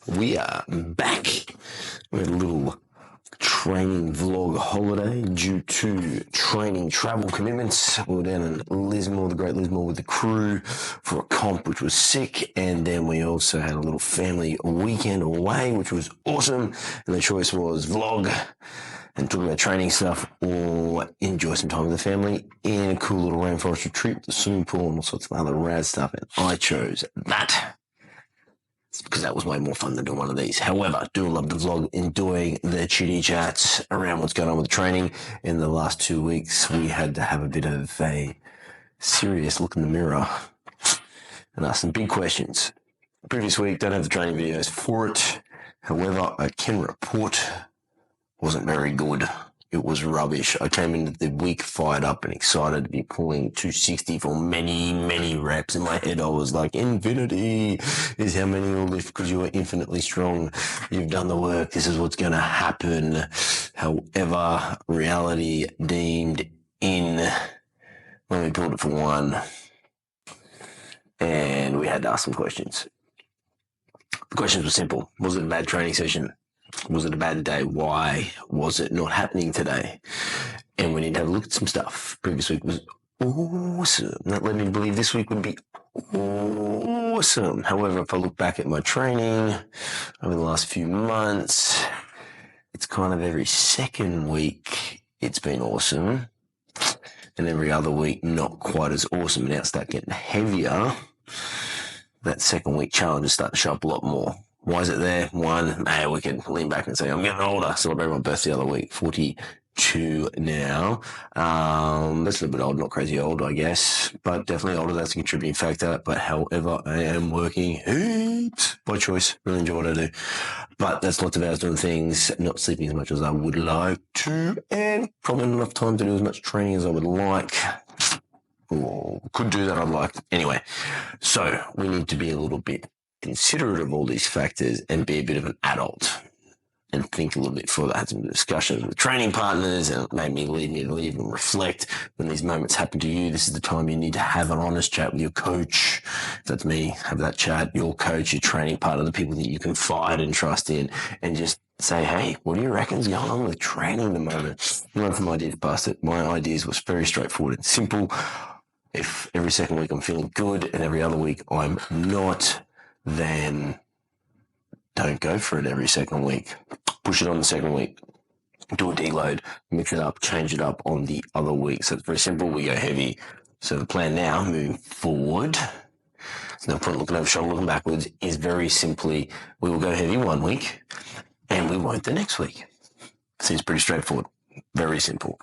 We are back. We had a little training vlog holiday due to training travel commitments. We were down in Lismore, the great Lismore, with the crew for a comp, which was sick. And then we also had a little family weekend away, which was awesome. And the choice was vlog and talk about training stuff, or enjoy some time with the family in a cool little rainforest retreat with the swimming pool and all sorts of other rad stuff. And I chose that because that was way more fun than doing one of these. However, do love the vlog, enjoying the chitty chats around what's going on with the training. In the last 2 weeks, we had to have a bit of a serious look in the mirror and ask some big questions. Previous week, don't have the training videos for it. However, I can report wasn't very good. It was rubbish. I came into the week fired up and excited to be pulling 260 for many, many reps. In my head, I was like, infinity is how many you'll lift because you are infinitely strong. You've done the work. This is what's going to happen. However, reality deemed in when we pulled it for one. And we had to ask some questions. The questions were simple. Was it a bad training session? Was it a bad day? Why was it not happening today? And we need to have a look at some stuff. Previous week was awesome. That led me to believe this week would be awesome. However, if I look back at my training over the last few months, it's kind of every second week it's been awesome. And every other week not quite as awesome. Now it's starting getting heavier. That second week challenge is starting to show up a lot more. Why is it there? One, we can lean back and say, I'm getting older. Celebrated my birthday the other week, 42 now. That's a little bit old, not crazy old, I guess, but definitely older. That's a contributing factor. But however, I am working heaps by choice. Really enjoy what I do. But that's lots of hours doing things, not sleeping as much as I would like to, and probably not enough time to do as much training as I would like. Or could do that, I'd like. Anyway, so we need to be a little bit considerate of all these factors and be a bit of an adult and think a little bit further. I had some discussions with training partners and it made me leave and reflect. When these moments happen to you, this is the time you need to have an honest chat with your coach. If that's me, have that chat, your coach, your training partner, the people that you can confide and trust in, and just say, hey, what do you reckon's going on with training at the moment? Learn from ideas past it. My ideas was very straightforward and simple. If every second week I'm feeling good and every other week I'm not, then don't go for it every second week. Push it on the second week. Do a deload, mix it up, change it up on the other week. So it's very simple. We go heavy. So the plan now, moving forward, there's no point looking over shoulder, looking backwards, is very simply, we will go heavy one week and we won't the next week. Seems pretty straightforward. Very simple.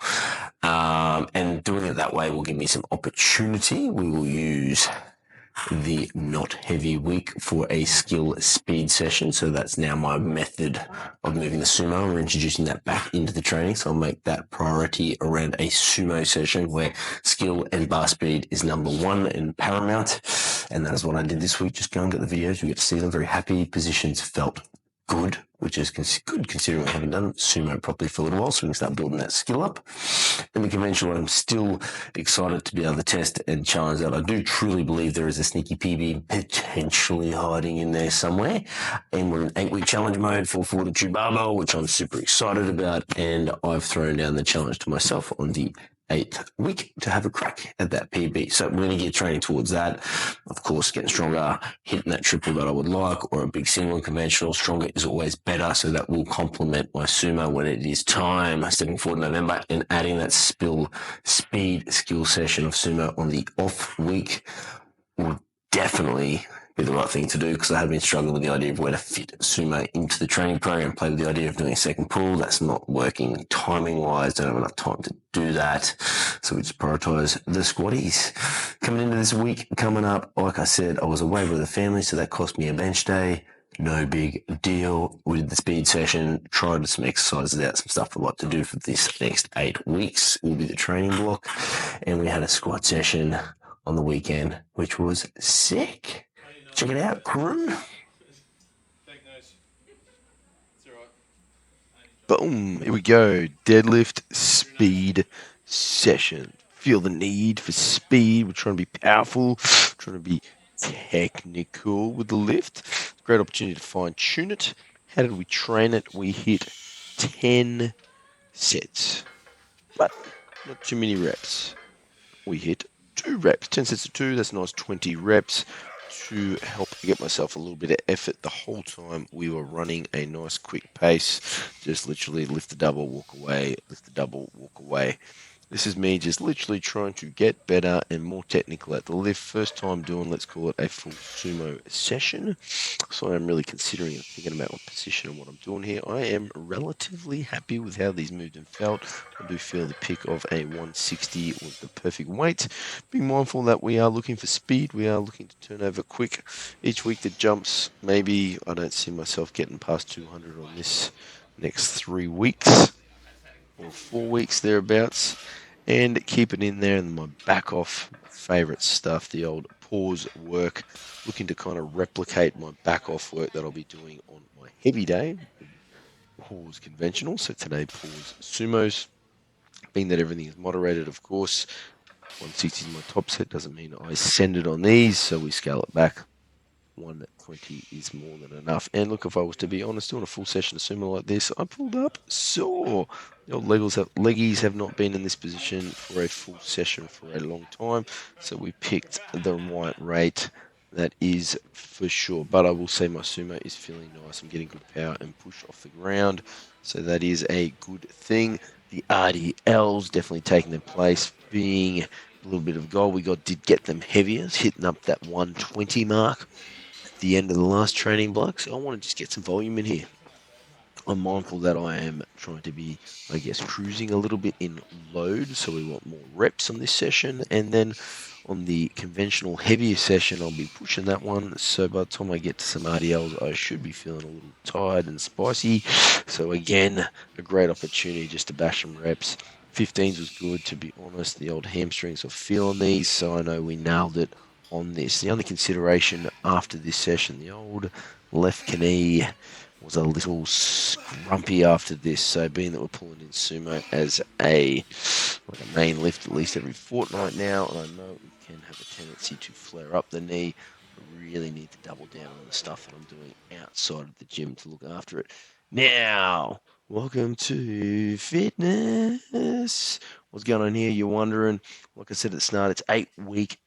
And doing it that way will give me some opportunity. We will use the not heavy week for a skill speed session. So that's now my method of moving the sumo. We're introducing that back into the training. So I'll make that priority around a sumo session where skill and bar speed is number one and paramount. And that is what I did this week. Just go and get the videos. You get to see them. Very happy. Positions felt good, which is good considering we haven't done sumo properly for a little while, so we can start building that skill up. In the conventional, I'm still excited to be able to test and challenge that. I do truly believe there is a sneaky PB potentially hiding in there somewhere, and we're in 8-week challenge mode for fortitude barbell, which I'm super excited about, and I've thrown down the challenge to myself on the 8th week to have a crack at that PB. So we're going to get training towards that. Of course, getting stronger, hitting that triple that I would like, or a big single conventional. Stronger is always better, so that will complement my sumo when it is time. Stepping forward in November and adding that speed skill session of sumo on the off week will definitely be the right thing to do, because I have been struggling with the idea of where to fit sumo into the training program. Play with the idea of doing a second pull. That's not working timing wise. Don't have enough time to do that. So we just prioritize the squatties. Coming into this week, coming up, like I said, I was away with the family, so that cost me a bench day. No big deal. We did the speed session, tried some exercises out, some stuff I'd like to do for this next 8 weeks will be the training block. And we had a squat session on the weekend, which was sick. Check it out, crew. Boom, here we go. Deadlift speed session. Feel the need for speed. We're trying to be powerful, trying to be technical with the lift. great opportunity to fine tune it. How did we train it? We hit 10 sets, but not too many reps. We hit 2 reps, 10 sets of 2, that's a nice 20 reps to help get myself a little bit of effort the whole time we were running a nice quick pace. Just literally lift the double, walk away, lift the double, walk away. This is me just literally trying to get better and more technical at the lift. First time doing, let's call it a full sumo session. So I'm really considering and thinking about my position and what I'm doing here. I am relatively happy with how these moved and felt. I do feel the pick of a 160 was the perfect weight. Being mindful that we are looking for speed. We are looking to turn over quick. Each week that jumps, maybe I don't see myself getting past 200 on this next 3 weeks or 4 weeks thereabouts, and keep it in there. And my back off favorite stuff, the old pause work, looking to kind of replicate my back off work that I'll be doing on my heavy day, pause conventional. So today pause sumos, being that everything is moderated, of course. 160 is my top set, doesn't mean I send it on these, so we scale it back. 120 is more than enough. And look, if I was to be honest, doing a full session of sumo like this, I pulled up sore. The old leggies have not been in this position for a full session for a long time, so we picked the right rate. That is for sure. But I will say my sumo is feeling nice. I'm getting good power and push off the ground, so that is a good thing. The RDLs definitely taking their place, being a little bit of goal. We did get them heavier, hitting up that 120 mark the end of the last training block, so I want to just get some volume in here. I'm mindful that I am trying to be, I guess, cruising a little bit in load, so we want more reps on this session, and then on the conventional heavier session, I'll be pushing that one, so by the time I get to some RDLs, I should be feeling a little tired and spicy, so again, a great opportunity just to bash some reps. 15s was good, to be honest. The old hamstrings are feeling these, so I know we nailed it on this. The only consideration after this session, the old left knee was a little scrumpy after this. So being that we're pulling in sumo as a main lift at least every fortnight now, and I know it can have a tendency to flare up the knee, I really need to double down on the stuff that I'm doing outside of the gym to look after it. Now, welcome to fitness. What's going on here? You're wondering. Like I said at the start, it's 8-week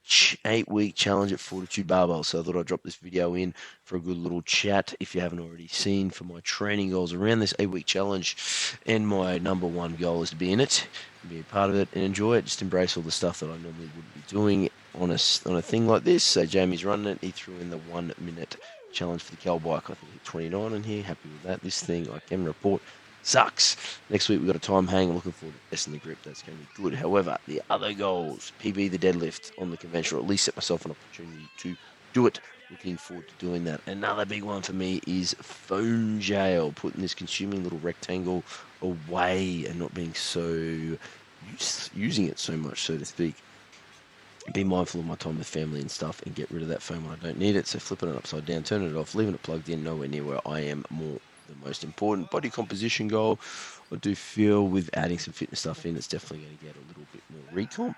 challenge at Fortitude Barbell. So I thought I'd drop this video in for a good little chat if you haven't already seen for my training goals around this 8-week challenge. And my number one goal is to be in it, be a part of it, and enjoy it. Just embrace all the stuff that I normally would be doing on a thing like this. So Jamie's running it. He threw in the 1 minute challenge for the Cal bike. I think 29 in here. Happy with that. This thing, I can report, sucks. Next week we've got a time hang. I'm looking forward to testing the grip. That's going to be good. However, the other goals, PB the deadlift on the conventional, at least set myself an opportunity to do it. Looking forward to doing that. Another big one for me is phone jail, putting this consuming little rectangle away and not being so using it so much, so to speak. Be mindful of my time with family and stuff and get rid of that phone when I don't need it. So flipping it upside down, turning it off, leaving it plugged in, nowhere near where I am more the most important. Body composition goal, I do feel with adding some fitness stuff in, it's definitely going to get a little bit more recomp.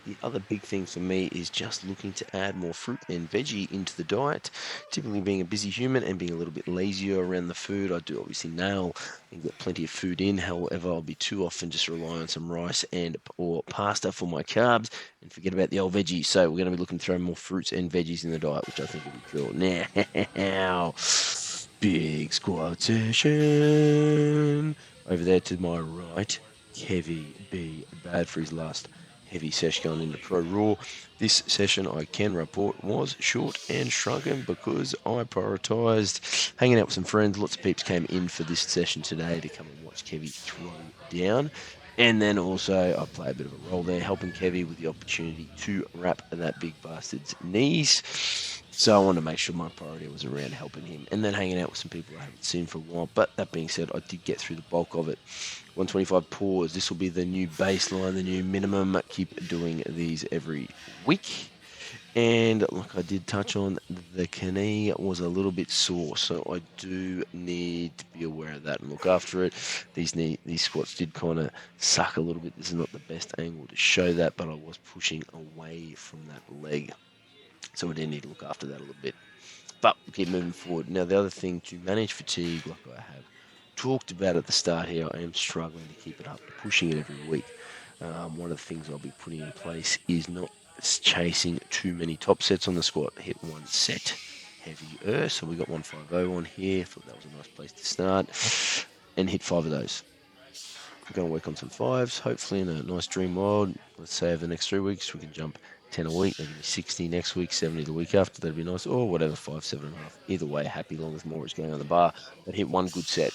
The other big thing for me is just looking to add more fruit and veggie into the diet. Typically being a busy human and being a little bit lazier around the food, I do obviously nail and get plenty of food in. However, I'll be too often just rely on some rice and or pasta for my carbs and forget about the old veggies. So we're going to be looking to throw more fruits and veggies in the diet, which I think will be cool. Now, big squat session. Over there to my right, Kevy B. Bad for his last heavy session going into Pro Raw. This session, I can report, was short and shrunken because I prioritised hanging out with some friends. Lots of peeps came in for this session today to come and watch Kevy throw down. And then also I play a bit of a role there, helping Kevy with the opportunity to wrap that big bastard's knees. So I wanted to make sure my priority was around helping him and then hanging out with some people I haven't seen for a while. But that being said, I did get through the bulk of it. 125 pause. This will be the new baseline, the new minimum. Keep doing these every week. And like I did touch on, the knee was a little bit sore, so I do need to be aware of that and look after it. These squats did kind of suck a little bit. This is not the best angle to show that, but I was pushing away from that leg, so I did need to look after that a little bit. but we'll keep moving forward. Now, the other thing to manage fatigue, like I have talked about at the start here, I am struggling to keep it up, pushing it every week. One of the things I'll be putting in place is not chasing too many top sets on the squat. Hit one set heavier. So we got 150 on here. Thought that was a nice place to start. And hit 5 of those. We're going to work on some 5s, hopefully in a nice dream world. Let's say over the next 3 weeks we can jump 10 a week, maybe 60 next week, 70 the week after. That'd be nice. Or whatever, 5, 7.5. Either way, happy long as more is going on the bar. But hit one good set.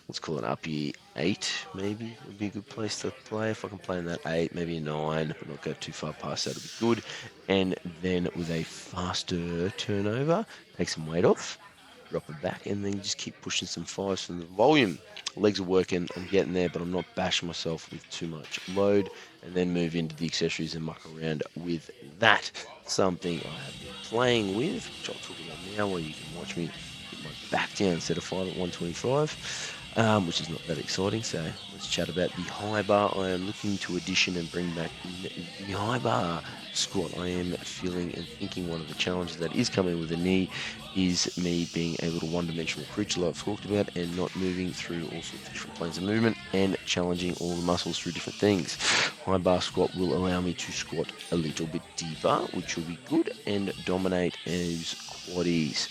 Let's call it up year 8, maybe would be a good place to play. If I can play in that 8, maybe a 9, but not go too far past that, it'll be good. And then with a faster turnover, take some weight off, drop it back, and then just keep pushing some 5s from the volume. Legs are working, I'm getting there, but I'm not bashing myself with too much load, and then move into the accessories and muck around with that. Something I have been playing with, which I'll talk about now, where you can watch me get my back down instead of 5 at 125, which is not that exciting. So let's chat about the high bar. I am looking to addition and bring back the high bar squat. I am feeling and thinking one of the challenges that is coming with the knee is me being a little one-dimensional creature like I've talked about, and not moving through all sorts of different planes of movement and challenging all the muscles through different things. High bar squat will allow me to squat a little bit deeper, which will be good, and dominate as quaddies.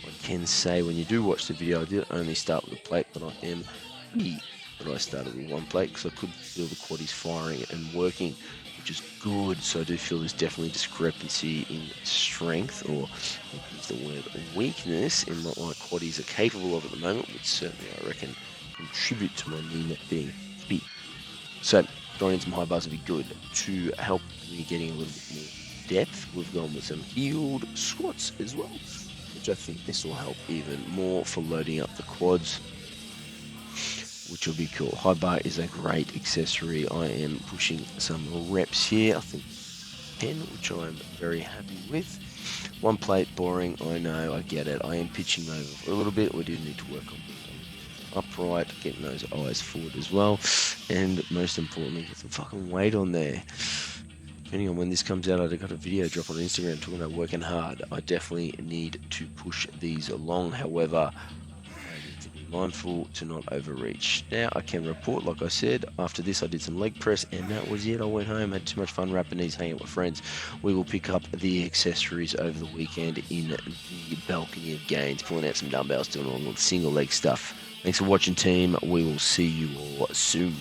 I can say when you do watch the video, I did only start with a plate, but I am happy that I started with one plate because I could feel the quaddies firing and working, which is good. So I do feel there's definitely discrepancy in strength, or use the word weakness, in what my quaddies are capable of at the moment, which certainly I reckon contribute to my knee not being big. So going into some high bars would be good to help me getting a little bit more depth. We've gone with some heeled squats as well, which I think this will help even more for loading up the quads, which will be cool. High bar is a great accessory. I am pushing some reps here, I think 10, which I'm very happy with. One plate, boring, I know, I get it. I am pitching over for a little bit. We do need to work on upright, getting those eyes forward as well, and most importantly, get some fucking weight on there. Depending on when this comes out, I've got a video drop on Instagram talking about working hard. I definitely need to push these along. However, I need to be mindful to not overreach. Now, I can report, like I said, after this I did some leg press, and that was it. I went home, had too much fun wrapping these, hanging out with friends. We will pick up the accessories over the weekend in the balcony of Gaines, pulling out some dumbbells, doing all the single leg stuff. Thanks for watching, team. We will see you all soon.